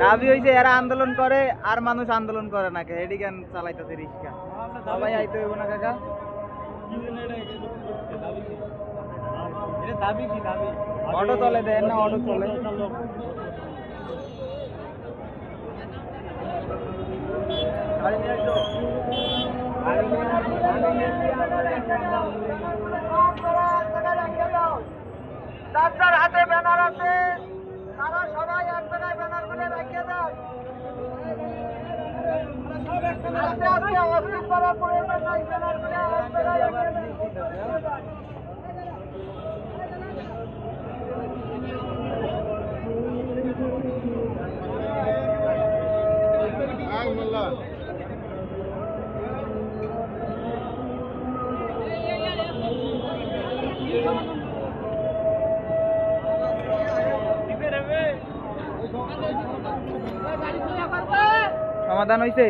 দাবি হয়েছে এরা আন্দোলন করে আর মানুষ আন্দোলন করে না কে এডি কেন চালাইতেছে রিক্সা সবাই আইতে হইব না কাকা অটো চলে দেন না অটো চলে যার হাতে ব্যানার আছে তারা সবাই এক জায়গায় ব্যানার গুলো রেখে দেয় আস্তে আস্তে অস্তিত্ব করার পরে ব্যানার গুলো এক জায়গায় রেখে দেয় সমাধান হয়েছে।